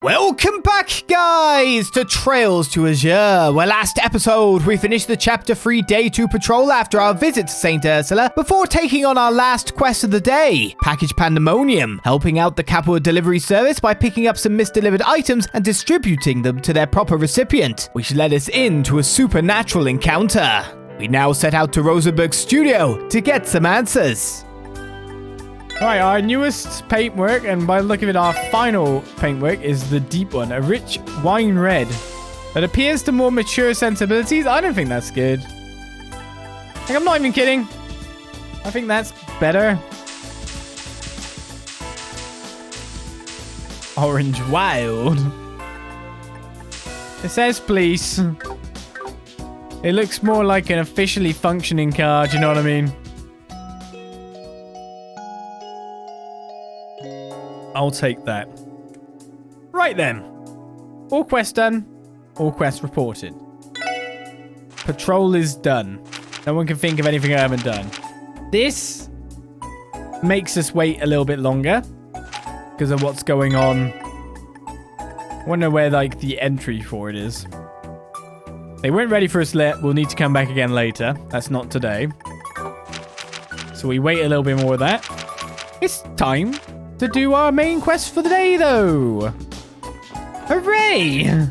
Welcome back, guys, to Trails to Azure, where last episode we finished the Chapter 3 Day 2 patrol after our visit to St. Ursula, before taking on our last quest of the day, Package Pandemonium, helping out the Capua delivery service by picking up some misdelivered items and distributing them to their proper recipient, which led us into a supernatural encounter. We now set out to Rosenberg Studio to get some answers. Right, our newest paintwork, and by the look of it, our final paintwork is the deep one, a rich wine red that appears to more mature sensibilities. I don't think that's good. Like, I'm not even kidding. I think that's better. Orange wild. It says please. It looks more like an officially functioning card, you know what I mean? I'll take that. Right then. All quests done. All quests reported. Patrol is done. No one can think of anything I haven't done. This makes us wait a little bit longer because of what's going on. I wonder where, like, the entry for it is. They weren't ready for us yet. We'll need to come back again later. That's not today. So we wait a little bit more of that. It's time to do our main quest for the day, though. Hooray!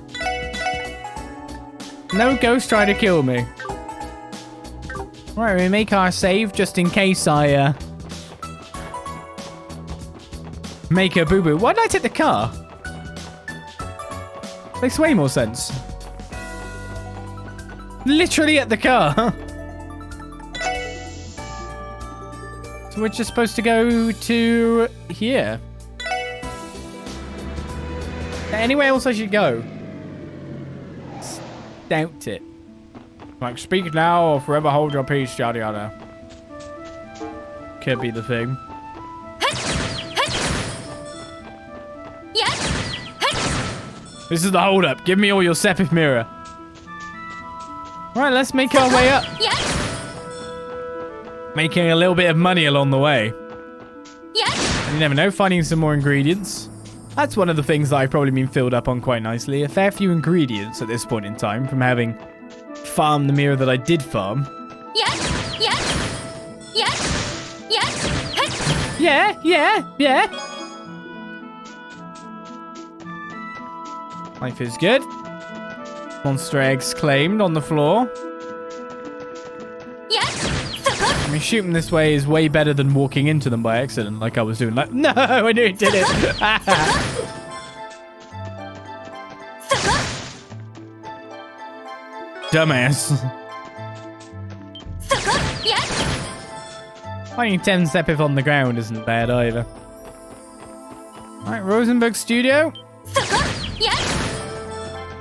No ghost try to kill me. Right, we make our save just in case I make a boo-boo. Why did I take the car? Makes way more sense. Literally at the car. So we're just supposed to go to here. Anywhere else I should go? Doubt it. Like, speak now or forever hold your peace, yada yada. Could be the thing. This is the hold up. Give me all your Sepith mirror. Right, let's make our way up. Making a little bit of money along the way. And you never know, finding some more ingredients. That's one of the things that I've probably been filled up on quite nicely. A fair few ingredients at this point in time from having farmed the mirror that I did farm. Yeah. Life is good. Monster eggs claimed on the floor. I mean, shooting this way is way better than walking into them by accident like I was doing. Like, no, I knew it did it. Dumbass. Finding 10 Sepith on the ground isn't bad either. Alright, Rosenberg Studio.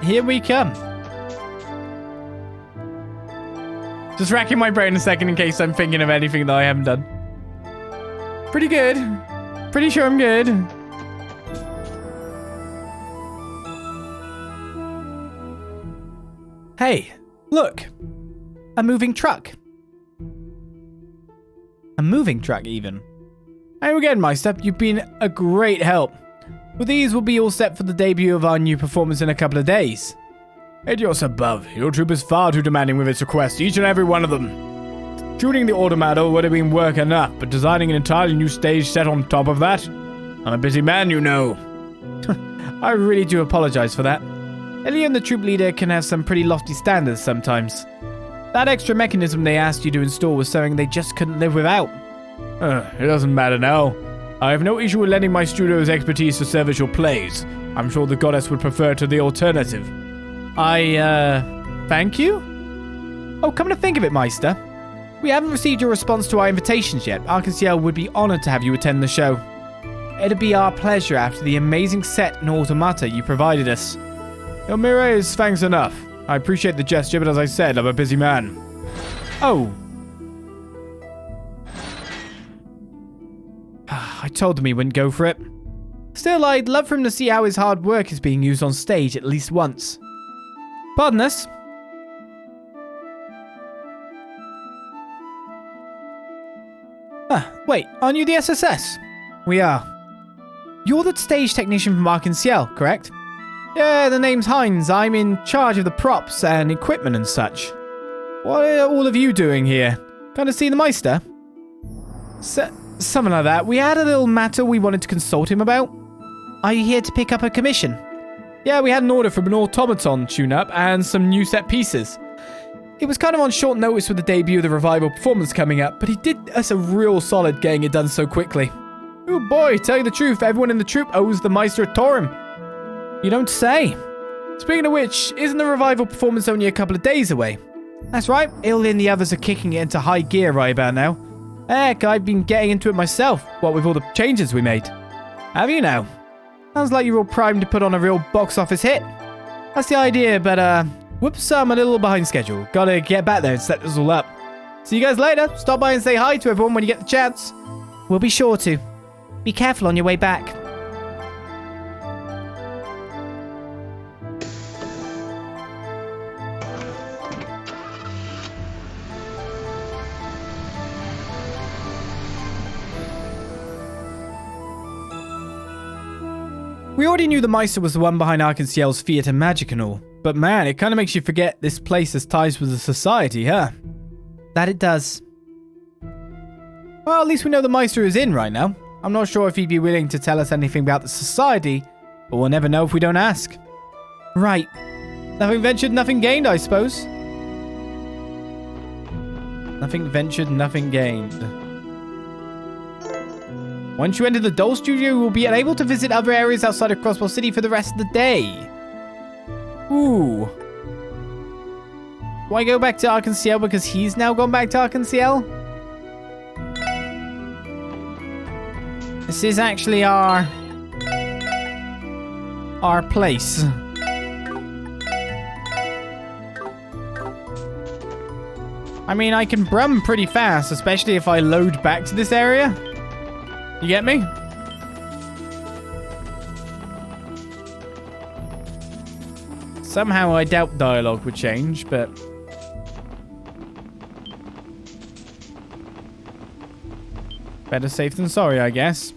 Here we come. Just racking my brain a second in case I'm thinking of anything that I haven't done. Pretty good. Pretty sure I'm good. Hey, look. A moving truck. A moving truck, even. Hey again, Meister. You've been a great help. With these, we'll be all set for the debut of our new performance in a couple of days. Idios above. Your troop is far too demanding with its requests, each and every one of them. Shooting the automata would have been work enough, but designing an entirely new stage set on top of that? I'm a busy man, you know. I really do apologize for that. Ellie and the troop leader can have some pretty lofty standards sometimes. That extra mechanism they asked you to install was something they just couldn't live without. It doesn't matter now. I have no issue with lending my studio's expertise to service your plays. I'm sure the goddess would prefer to the alternative. Thank you? Oh, come to think of it, Meister. We haven't received your response to our invitations yet. Arkansas would be honored to have you attend the show. It'd be our pleasure after the amazing set and automata you provided us. Your mirror is thanks enough. I appreciate the gesture, but as I said, I'm a busy man. Oh. I told him he wouldn't go for it. Still, I'd love for him to see how his hard work is being used on stage at least once. Pardon us. Wait, aren't you the SSS? We are. You're the stage technician from Arkansas, correct? Yeah, the name's Heinz. I'm in charge of the props and equipment and such. What are all of you doing here? Kind of see the Meister? Something like that. We had a little matter we wanted to consult him about. Are you here to pick up a commission? Yeah, we had an order from an automaton tune-up and some new set pieces. It was kind of on short notice with the debut of the revival performance coming up, but he did us a real solid getting it done so quickly. Oh boy, tell you the truth, everyone in the troupe owes the Meister a Torim. You don't say. Speaking of which, isn't the revival performance only a couple of days away? That's right, Illy and the others are kicking it into high gear right about now. Heck, I've been getting into it myself, what with all the changes we made. Have you now? Sounds like you're all primed to put on a real box office hit. That's the idea, but whoops, I'm a little behind schedule. Gotta get back there and set this all up. See you guys later. Stop by and say hi to everyone when you get the chance. We'll be sure to. Be careful on your way back. We already knew the Meister was the one behind Arkansas theatre magic and all, but man, it kind of makes you forget this place has ties with the society, huh? That it does. Well, at least we know the Meister is in right now. I'm not sure if he'd be willing to tell us anything about the society, but we'll never know if we don't ask. Right. Nothing ventured, nothing gained, I suppose. Nothing ventured, nothing gained. Once you enter the Doll Studio, you will be unable to visit other areas outside of Crossbell City for the rest of the day. Ooh. Why go back to Arkansas because he's now gone back to Arkansas? This is actually our place. I mean, I can brum pretty fast, especially if I load back to this area. You get me? Somehow I doubt dialogue would change, but... better safe than sorry, I guess.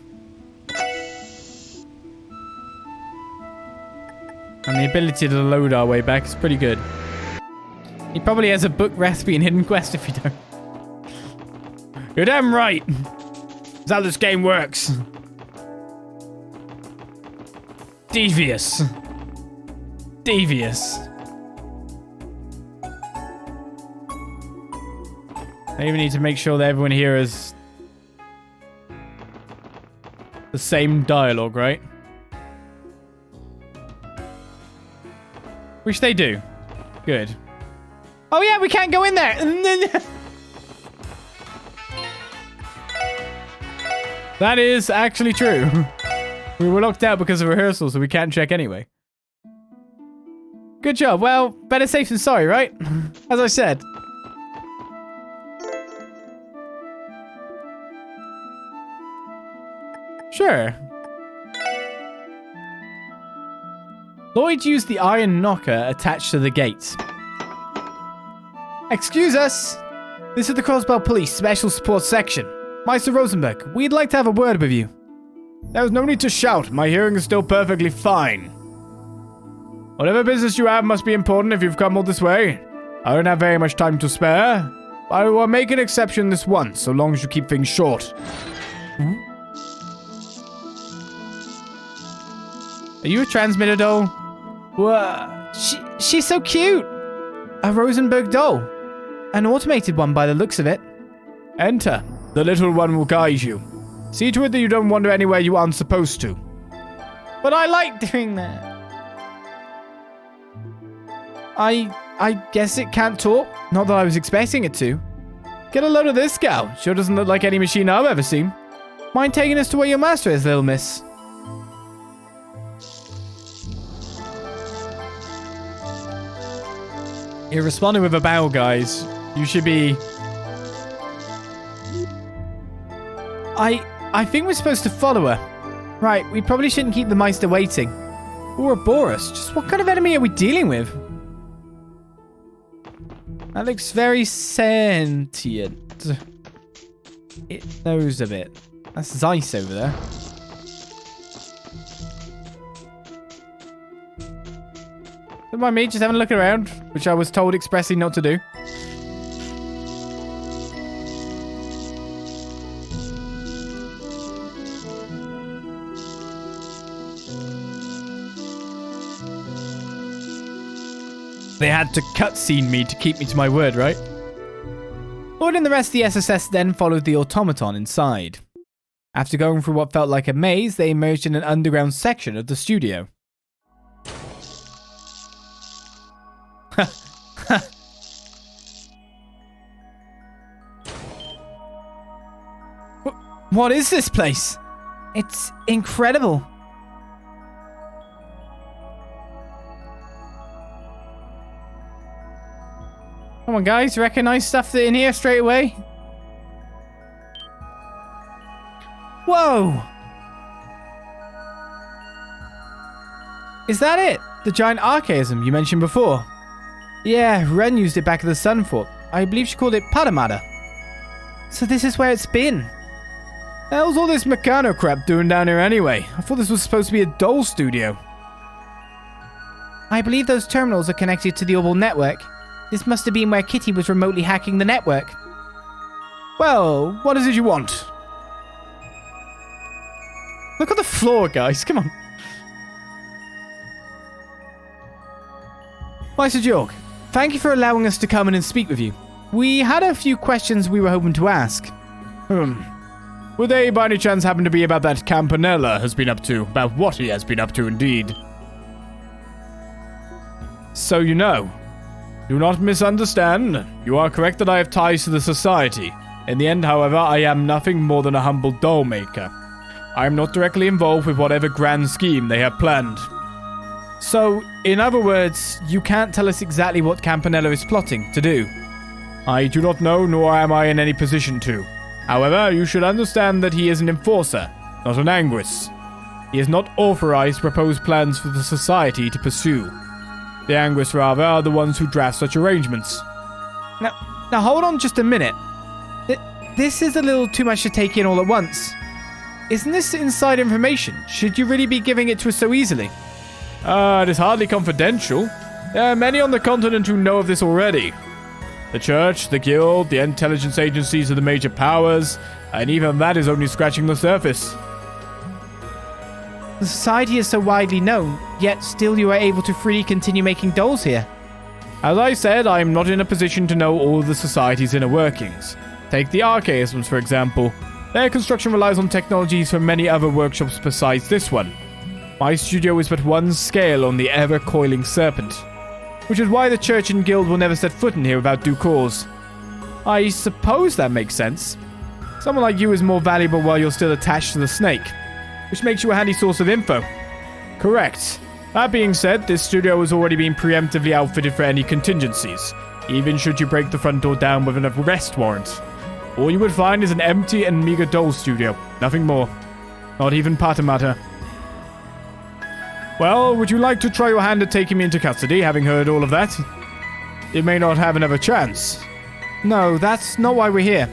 And the ability to load our way back is pretty good. He probably has a book recipe and hidden quest if you don't. You're damn right! That's how this game works. Devious. Devious. I even need to make sure that everyone here is the same dialogue, right? Which they do. Good. Oh yeah, we can't go in there! That is actually true. We were locked out because of rehearsal, so we can't check anyway. Good job. Well, better safe than sorry, right? As I said. Sure. Lloyd used the iron knocker attached to the gate. Excuse us. This is the Crossbell Police Special Support Section. Meister Rosenberg, we'd like to have a word with you. There's no need to shout. My hearing is still perfectly fine. Whatever business you have must be important if you've come all this way. I don't have very much time to spare. I will make an exception this once, so long as you keep things short. Are you a transmitter doll? What? She's so cute. A Rosenberg doll. An automated one by the looks of it. Enter. The little one will guide you. See to it that you don't wander anywhere you aren't supposed to. But I like doing that. I guess it can't talk. Not that I was expecting it to. Get a load of this gal. Sure doesn't look like any machine I've ever seen. Mind taking us to where your master is, little miss? He responded with a bow, guys. You should be... I think we're supposed to follow her. Right, we probably shouldn't keep the Meister waiting. Ouroboros, just what kind of enemy are we dealing with? That looks very sentient. It knows a bit. That's Zeiss over there. Don't mind me, just having a look around, which I was told expressly not to do. They had to cutscene me to keep me to my word, right? Lloyd and the rest of the SSS then followed the automaton inside. After going through what felt like a maze, they emerged in an underground section of the studio. What is this place? It's incredible. Come on, guys, recognize stuff in here straight away? Whoa! Is that it? The giant archaism you mentioned before? Yeah, Ren used it back at the Sun Fort. I believe she called it Padamada. So this is where it's been. Hell's all this Meccano crap doing down here anyway? I thought this was supposed to be a doll studio. I believe those terminals are connected to the Orbital network. This must have been where Kitty was remotely hacking the network. Well, what is it you want? Look at the floor, guys. Come on. Meister Joerg, thank you for allowing us to come in and speak with you. We had a few questions we were hoping to ask. Would they by any chance happen to be about that Campanella has been up to? About what he has been up to, indeed. So you know. Do not misunderstand. You are correct that I have ties to the society. In the end, however, I am nothing more than a humble doll maker. I am not directly involved with whatever grand scheme they have planned. So, in other words, you can't tell us exactly what Campanella is plotting to do. I do not know, nor am I in any position to. However, you should understand that he is an enforcer, not an Anguis. He is not authorized to propose plans for the society to pursue. The Anguis, rather, are the ones who draft such arrangements. Now hold on just a minute. This is a little too much to take in all at once. Isn't this inside information? Should you really be giving it to us so easily? It is hardly confidential. There are many on the continent who know of this already. The Church, the Guild, the intelligence agencies of the major powers, and even that is only scratching the surface. The society is so widely known, yet still you are able to freely continue making dolls here. As I said, I am not in a position to know all of the society's inner workings. Take the archaisms, for example. Their construction relies on technologies from many other workshops besides this one. My studio is but one scale on the ever-coiling serpent, which is why the Church and Guild will never set foot in here without due cause. I suppose that makes sense. Someone like you is more valuable while you're still attached to the snake, which makes you a handy source of info. Correct. That being said, this studio has already been preemptively outfitted for any contingencies, even should you break the front door down with an arrest warrant. All you would find is an empty and meager doll studio, nothing more. Not even Patamata. Well, would you like to try your hand at taking me into custody, having heard all of that? You may not have another chance. No, that's not why we're here.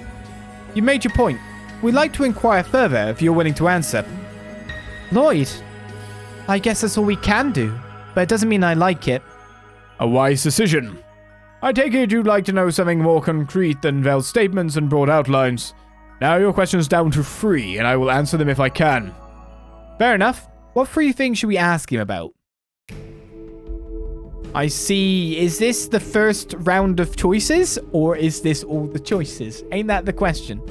You made your point. We'd like to inquire further if you're willing to answer. Lloyd, I guess that's all we can do, but it doesn't mean I like it. A wise decision. I take it you'd like to know something more concrete than veiled statements and broad outlines. Now your question's down to 3, and I will answer them if I can. Fair enough. What 3 things should we ask him about? I see. Is this the first round of choices, or is this all the choices? Ain't that the question?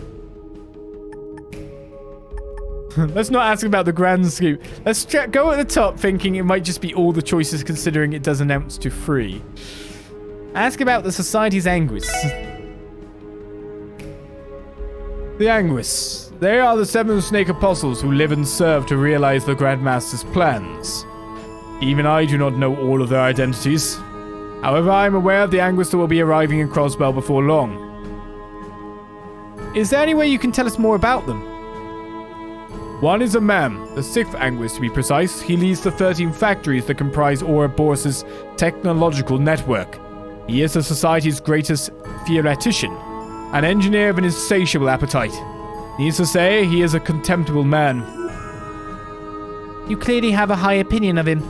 Let's not ask about the grand scheme. Let's go at the top thinking it might just be all the choices considering it does announce to 3. Ask about the society's Anguis. The Anguis. They are the 7 snake apostles who live and serve to realize the Grand Master's plans. Even I do not know all of their identities. However, I am aware of the Anguis that will be arriving in Crossbell before long. Is there any way you can tell us more about them? One is a man, the 6th Anguis to be precise. He leads the 13 factories that comprise Ouroboros' technological network. He is the society's greatest theoretician, an engineer of an insatiable appetite. Needless to say, he is a contemptible man. You clearly have a high opinion of him.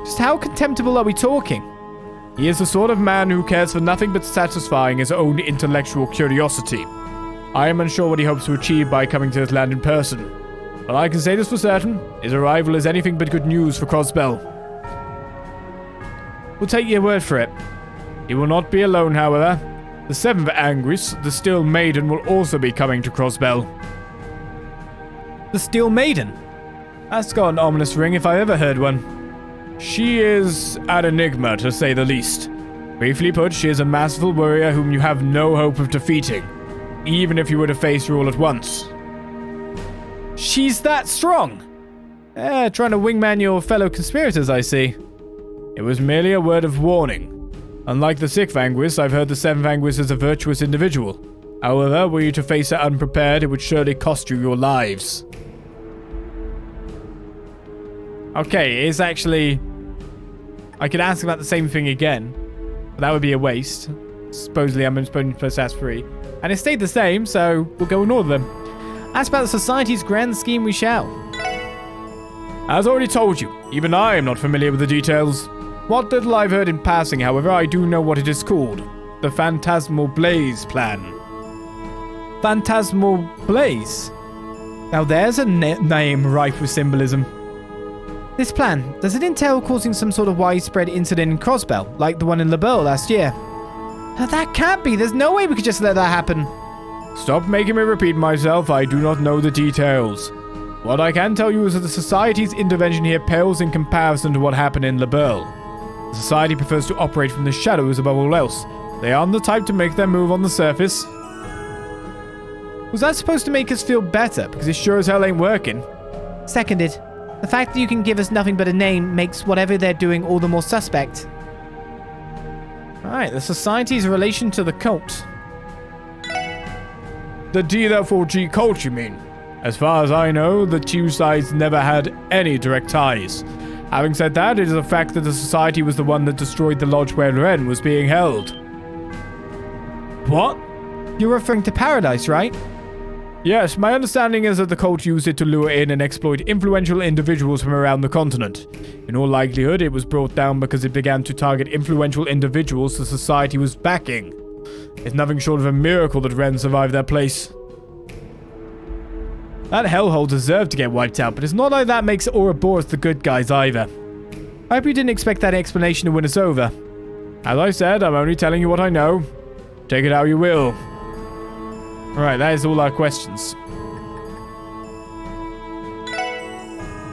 Just how contemptible are we talking? He is the sort of man who cares for nothing but satisfying his own intellectual curiosity. I am unsure what he hopes to achieve by coming to this land in person. But I can say this for certain, his arrival is anything but good news for Crossbell. We'll take your word for it. He will not be alone, however. The 7th Anguis, the Steel Maiden, will also be coming to Crossbell. The Steel Maiden? That's got an ominous ring if I ever heard one. She is an enigma, to say the least. Briefly put, she is a masterful warrior whom you have no hope of defeating, even if you were to face her all at once. She's that strong? Trying to wingman your fellow conspirators, I see. It was merely a word of warning. Unlike the 6th Anguis, I've heard the 7th Anguis is a virtuous individual. However, were you to face her unprepared, it would surely cost you your lives. Okay, it's actually... I could ask about the same thing again, but that would be a waste. Supposedly I'm supposed to ask 3. And it stayed the same, so we'll go with all of them. Ask about the Society's grand scheme we shall. As already told you, even I am not familiar with the details. What little I've heard in passing, however, I do know what it is called. The Phantasmal Blaze Plan. Phantasmal Blaze? Now there's a name ripe with symbolism. This plan, does it entail causing some sort of widespread incident in Crossbell, like the one in Lebel last year? Now that can't be, there's no way we could just let that happen. Stop making me repeat myself, I do not know the details. What I can tell you is that the Society's intervention here pales in comparison to what happened in Lebel. The Society prefers to operate from the shadows above all else. They aren't the type to make their move on the surface. Was that supposed to make us feel better? Because it sure as hell ain't working. Seconded. The fact that you can give us nothing but a name makes whatever they're doing all the more suspect. Alright, the Society's relation to the cult. The D-G cult, you mean? As far as I know, the two sides never had any direct ties. Having said that, it is a fact that the Society was the one that destroyed the lodge where Ren was being held. What? You're referring to Paradise, right? Yes, my understanding is that the cult used it to lure in and exploit influential individuals from around the continent. In all likelihood, it was brought down because it began to target influential individuals the Society was backing. It's nothing short of a miracle that Ren survived that place. That hellhole deserved to get wiped out, but it's not like that makes Ouroboros the good guys either. I hope you didn't expect that explanation to win us over. As I said, I'm only telling you what I know. Take it how you will. Alright, that is all our questions.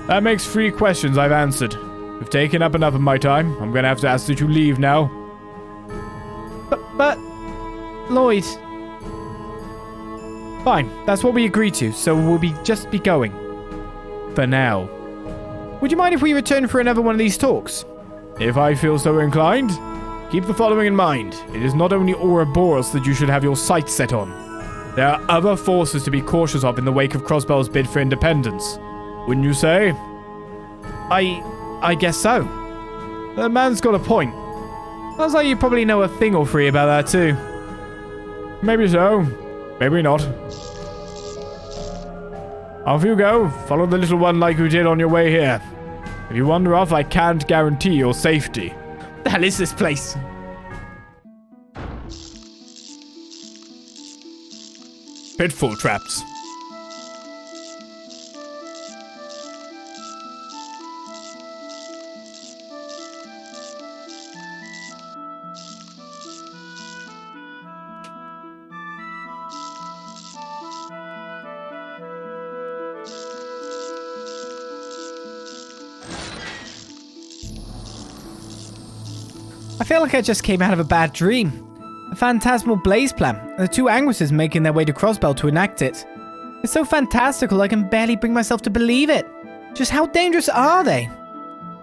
That makes 3 questions I've answered. We've taken up enough of my time. I'm gonna have to ask that you leave now. But... Lloyd... Fine, that's what we agreed to, so we'll just be going. For now. Would you mind if we return for another one of these talks? If I feel so inclined. Keep the following in mind. It is not only Ouroboros that you should have your sights set on. There are other forces to be cautious of in the wake of Crossbell's bid for independence. Wouldn't you say? I guess so. The man's got a point. Sounds like you probably know a thing or 3 about that too. Maybe so. Maybe not. Off you go. Follow the little one like you did on your way here. If you wander off, I can't guarantee your safety. What the hell is this place? Pitfall traps. I feel like I just came out of a bad dream. A phantasmal blaze plan, and the 2 Anguises making their way to Crossbell to enact it. It's so fantastical I can barely bring myself to believe it. Just how dangerous are they?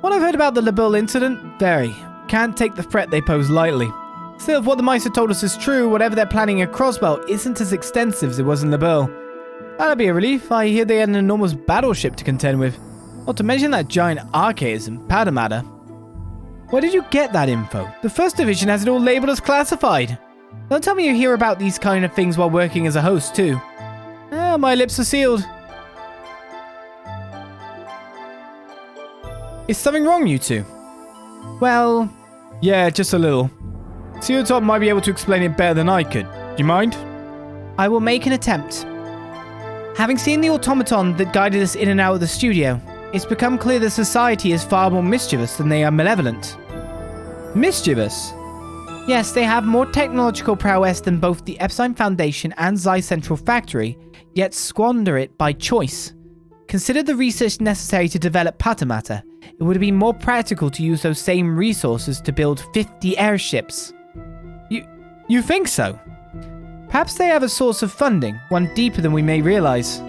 What I've heard about the Lebel incident, very. Can't take the threat they pose lightly. Still, if what the Meister told us is true, whatever they're planning at Crossbell isn't as extensive as it was in Lebel. That'll be a relief. I hear they had an enormous battleship to contend with. Not to mention that giant arcades and powder matter. Where did you get that info? The 1st Division has it all labeled as classified. Don't tell me you hear about these kind of things while working as a host, too. Ah, my lips are sealed. Is something wrong, you two? Well, Yeah, just a little. Seotop might be able to explain it better than I could. Do you mind? I will make an attempt. Having seen the automaton that guided us in and out of the studio, it's become clear the society is far more mischievous than they are malevolent. Mischievous? Yes, they have more technological prowess than both the Epstein Foundation and Xi Central Factory, yet squander it by choice. Consider the research necessary to develop Patamata. It would have been more practical to use those same resources to build 50 airships. You think so? Perhaps they have a source of funding, one deeper than we may realize.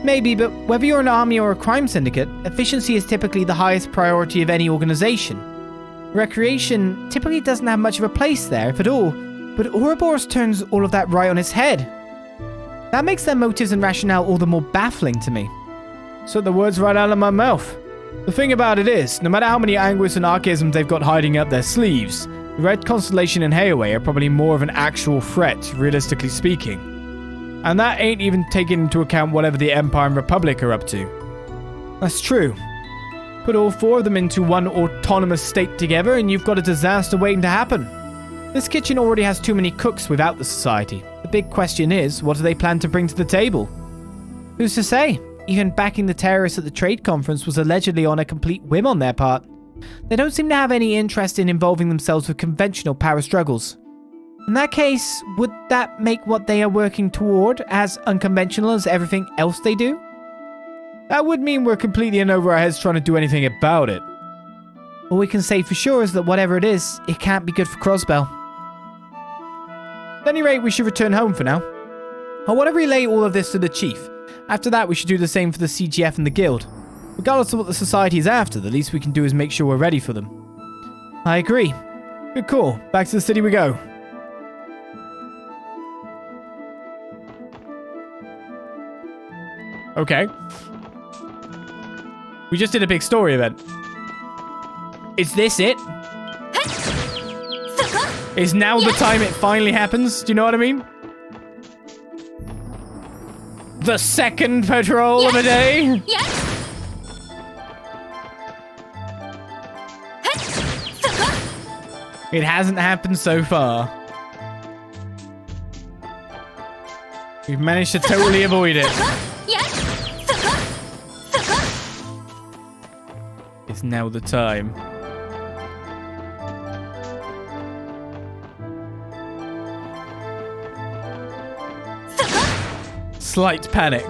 Maybe, but whether you're an army or a crime syndicate, efficiency is typically the highest priority of any organization. Recreation typically doesn't have much of a place there, if at all, but Ouroboros turns all of that right on its head. That makes their motives and rationale all the more baffling to me. So the words right out of my mouth. The thing about it is, no matter how many anguish and archaisms they've got hiding up their sleeves, the Red Constellation and Hayaway are probably more of an actual threat, realistically speaking. And that ain't even taking into account whatever the Empire and Republic are up to. That's true. Put all four of them into one autonomous state together and you've got a disaster waiting to happen. This kitchen already has too many cooks without the society. The big question is, what do they plan to bring to the table? Who's to say? Even backing the terrorists at the trade conference was allegedly on a complete whim on their part. They don't seem to have any interest in involving themselves with conventional power struggles. In that case, would that make what they are working toward as unconventional as everything else they do? That would mean we're completely in over our heads trying to do anything about it. All we can say for sure is that whatever it is, it can't be good for Crossbell. At any rate, we should return home for now. I want to relay all of this to the chief. After that, we should do the same for the CGF and the guild. Regardless of what the society is after, the least we can do is make sure we're ready for them. I agree. Good call. Back to the city we go. Okay. We just did a big story event. Is this it? Is now the time it finally happens? Do you know what I mean? The second patrol of the day? It hasn't happened so far. We've managed to totally avoid it. It's now the time. Slight panic.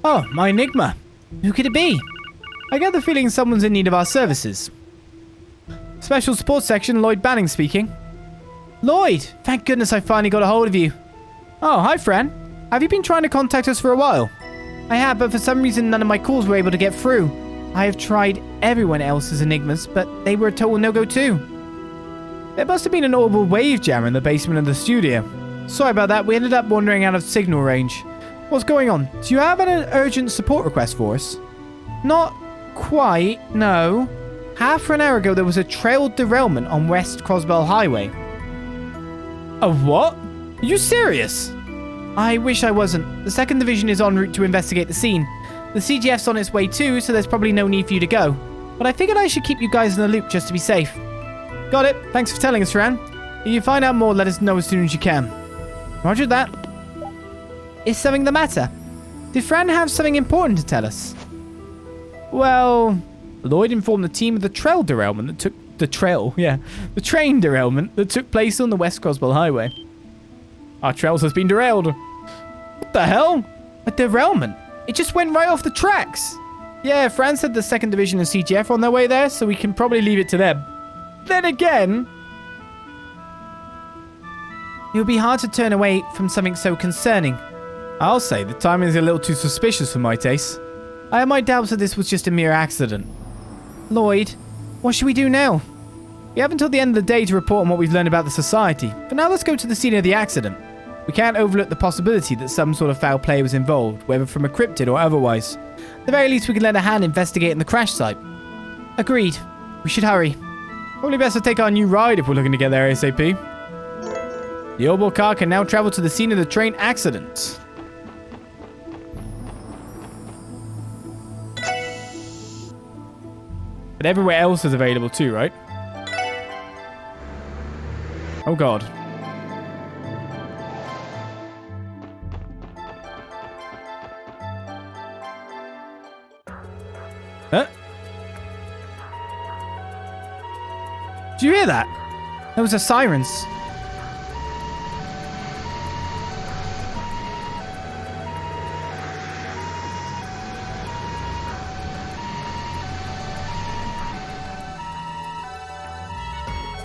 Oh, my Enigma. Who could it be? I get the feeling someone's in need of our services. Special Support Section, Lloyd Banning speaking. Lloyd, thank goodness I finally got a hold of you. Oh, hi, Fran. Have you been trying to contact us for a while? I have, but for some reason none of my calls were able to get through. I have tried everyone else's Enigmas, but they were a total no-go too. There must have been an orbital wave jammer in the basement of the studio. Sorry about that, we ended up wandering out of signal range. What's going on? Do you have an urgent support request for us? Not quite, no. Half an hour ago there was a trail derailment on West Crossbell Highway. A what? Are you serious? I wish I wasn't. The 2nd Division is en route to investigate the scene. The CGF's on its way too, so there's probably no need for you to go. But I figured I should keep you guys in the loop just to be safe. Got it. Thanks for telling us, Fran. If you find out more, let us know as soon as you can. Roger that. Is something the matter? Did Fran have something important to tell us? Well, Lloyd informed the team of the train derailment that took place on the West Crossbell Highway. Our trails has been derailed. What the hell? A derailment? It just went right off the tracks. Yeah, Fran said the 2nd Division and CGF are on their way there, so we can probably leave it to them. Then again, it would be hard to turn away from something so concerning. I'll say the timing is a little too suspicious for my taste. I have my doubts that this was just a mere accident. Lloyd, what should we do now? We have until the end of the day to report on what we've learned about the society. For now, let's go to the scene of the accident. We can't overlook the possibility that some sort of foul play was involved, whether from a cryptid or otherwise. At the very least, we can lend a hand investigating the crash site. Agreed. We should hurry. Probably best to take our new ride if we're looking to get there ASAP. The Ouroboros car can now travel to the scene of the train accident. But everywhere else is available too, right? Oh god. Huh? Did you hear that? Those are sirens.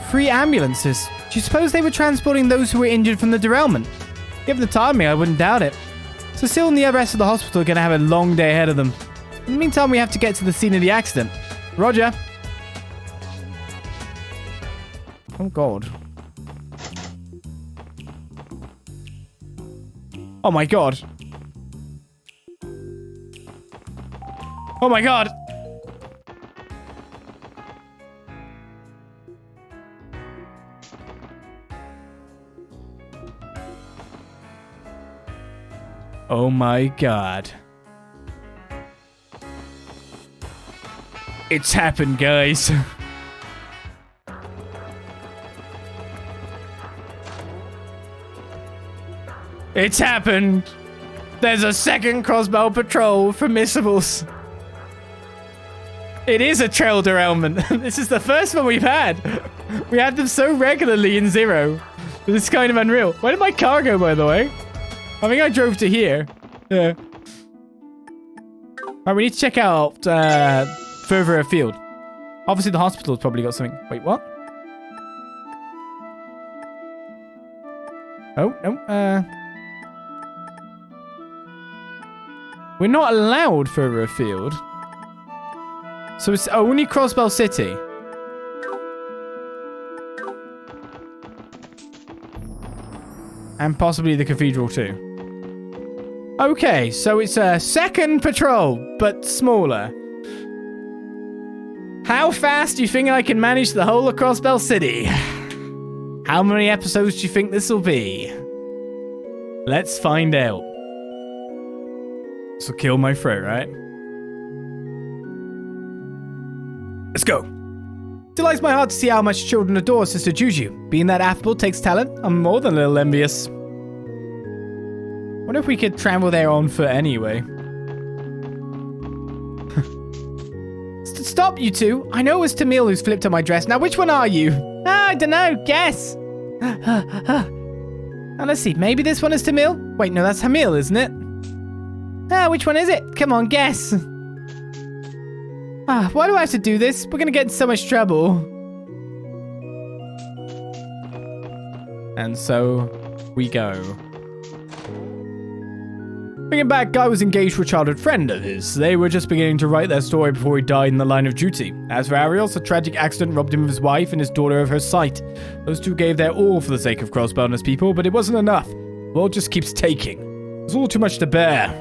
Three ambulances. Do you suppose they were transporting those who were injured from the derailment? Given the timing, I wouldn't doubt it. Cecile and the rest of the hospital are going to have a long day ahead of them. In the meantime, we have to get to the scene of the accident. Roger. Oh, God. Oh, my God. Oh, my God. Oh, my God. It's happened, guys. It's happened. There's a second Crossbell patrol for missiles. It is a trail derailment. This is the first one we've had. We had them so regularly in Zero. It's kind of unreal. Where did my car go, by the way? I think I drove to here. Yeah. Alright, we need to check out further afield. Obviously, the hospital's probably got something. Wait, what? Oh, no. We're not allowed further afield. So it's only Crossbell City. And possibly the cathedral too. Okay, so it's a second patrol, but smaller. How fast do you think I can manage the whole of Crossbell City? How many episodes do you think this will be? Let's find out. This will kill my throat, right? Let's go. Delights my heart to see how much children adore Sister Juju. Being that affable takes talent, I'm more than a little envious. Wonder if we could travel there on foot anyway. Stop, you two. I know it was Tamil who's flipped on my dress. Now, which one are you? I don't know. Guess. Now, let's see. Maybe this one is Tamil? Wait, no, that's Hamil, isn't it? Which one is it? Come on, guess. Why do I have to do this? We're going to get in so much trouble. And so we go. Thinking back, Guy was engaged to a childhood friend of his. They were just beginning to write their story before he died in the line of duty. As for Ariel, a tragic accident robbed him of his wife and his daughter of her sight. Those two gave their all for the sake of Crossbell and his people, but it wasn't enough. The world just keeps taking. It's all too much to bear.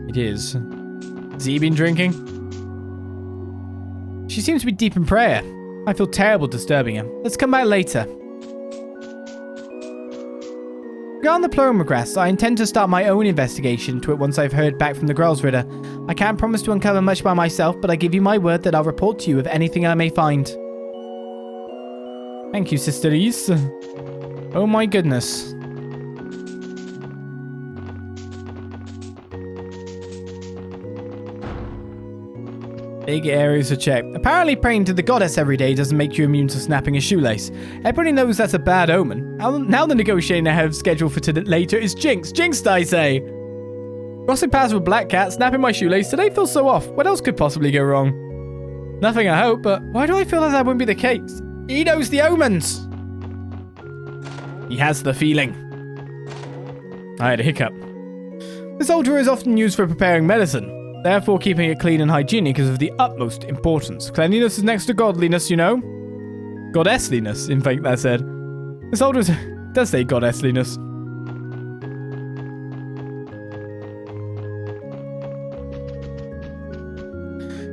It is. Has he been drinking? She seems to be deep in prayer. I feel terrible disturbing her. Let's come back later. Regarding the plomograph, I intend to start my own investigation into it once I've heard back from the Grelsritter. I can't promise to uncover much by myself, but I give you my word that I'll report to you of anything I may find. Thank you, Sister Reese. Oh my goodness. Big areas to check. Apparently praying to the goddess every day doesn't make you immune to snapping a shoelace. Everybody knows that's a bad omen. Now the negotiating I have scheduled for later is jinxed. Jinxed, I say! Crossing paths with Black Cat, snapping my shoelace, today feels so off. What else could possibly go wrong? Nothing, I hope, but why do I feel that wouldn't be the case? He knows the omens! He has the feeling. I had a hiccup. This altar is often used for preparing medicine. Therefore, keeping it clean and hygienic is of the utmost importance. Cleanliness is next to godliness, you know? Goddessliness, in fact, that said. This altar does say goddessliness.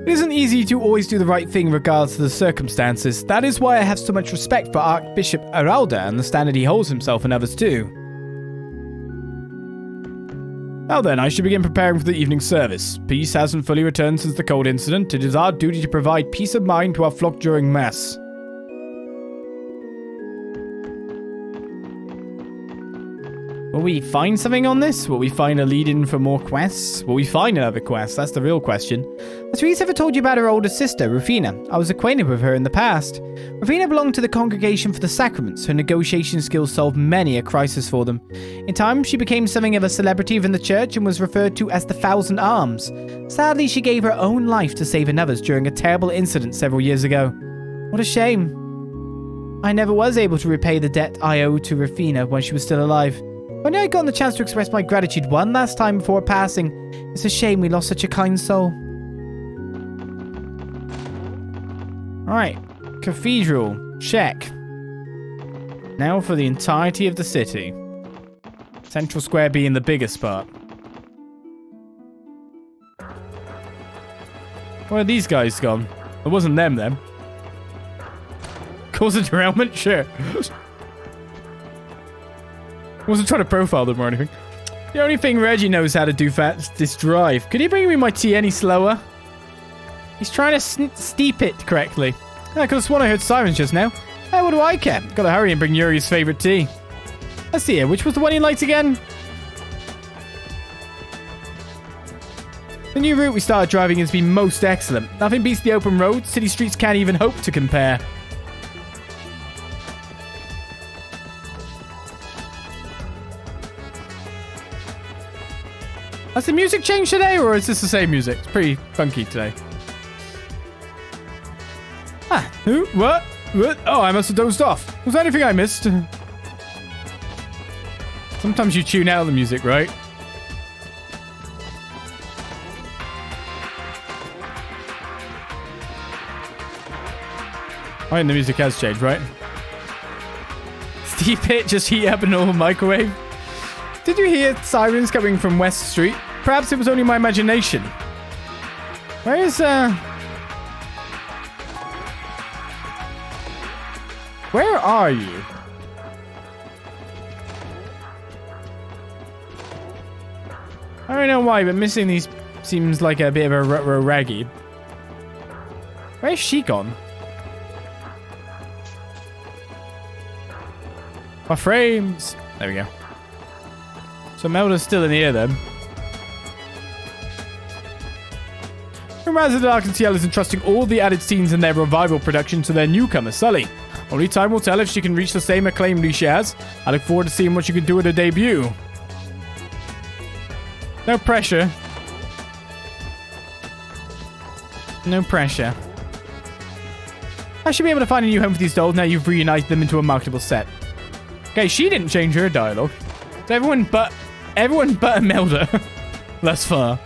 It isn't easy to always do the right thing regardless of the circumstances. That is why I have so much respect for Archbishop Aralda and the standard he holds himself and others too. Now then, I should begin preparing for the evening service. Peace hasn't fully returned since the cold incident. It is our duty to provide peace of mind to our flock during Mass. Will we find something on this? Will we find a lead-in for more quests? Will we find another quest? That's the real question. Has Reese ever told you about her older sister, Rufina? I was acquainted with her in the past. Rufina belonged to the Congregation for the Sacraments. Her negotiation skills solved many a crisis for them. In time, she became something of a celebrity within the church and was referred to as the Thousand Arms. Sadly, she gave her own life to save another's during a terrible incident several years ago. What a shame. I never was able to repay the debt I owed to Rufina when she was still alive. When I got the chance to express my gratitude one last time before passing, it's a shame we lost such a kind soul. Alright, Cathedral, check. Now for the entirety of the city. Central Square being the biggest part. Where are these guys gone? It wasn't them then. Cause a derailment? Sure. I wasn't trying to profile them or anything. The only thing Reggie knows how to do fast is drive. Could you bring me my tea any slower? He's trying to steep it correctly. I could have sworn I heard sirens just now. Hey, what do I care? Gotta hurry and bring Yuri's favorite tea. Let's see here. Which was the one he liked again? The new route we started driving has been most excellent. Nothing beats the open road. City streets can't even hope to compare. Has the music changed today, or is this the same music? It's pretty funky today. Ah, who? What? What? Oh, I must have dozed off. Was there anything I missed? Sometimes you tune out the music, right? I think the music has changed, right? Steep it, just heat up a normal microwave. Did you hear sirens coming from West Street? Perhaps it was only my imagination. Where is, Where are you? I don't know why, but missing these seems like a bit of a raggy. Where's she gone? My frames! There we go. So Melda's still in the air then. Rumors that Arkansas is entrusting all the added scenes in their revival production to their newcomer, Sully. Only time will tell if she can reach the same acclaim she has. I look forward to seeing what she can do at her debut. No pressure. No pressure. I should be able to find a new home for these dolls now you've reunited them into a marketable set. Okay, she didn't change her dialogue. So everyone but Imelda thus far.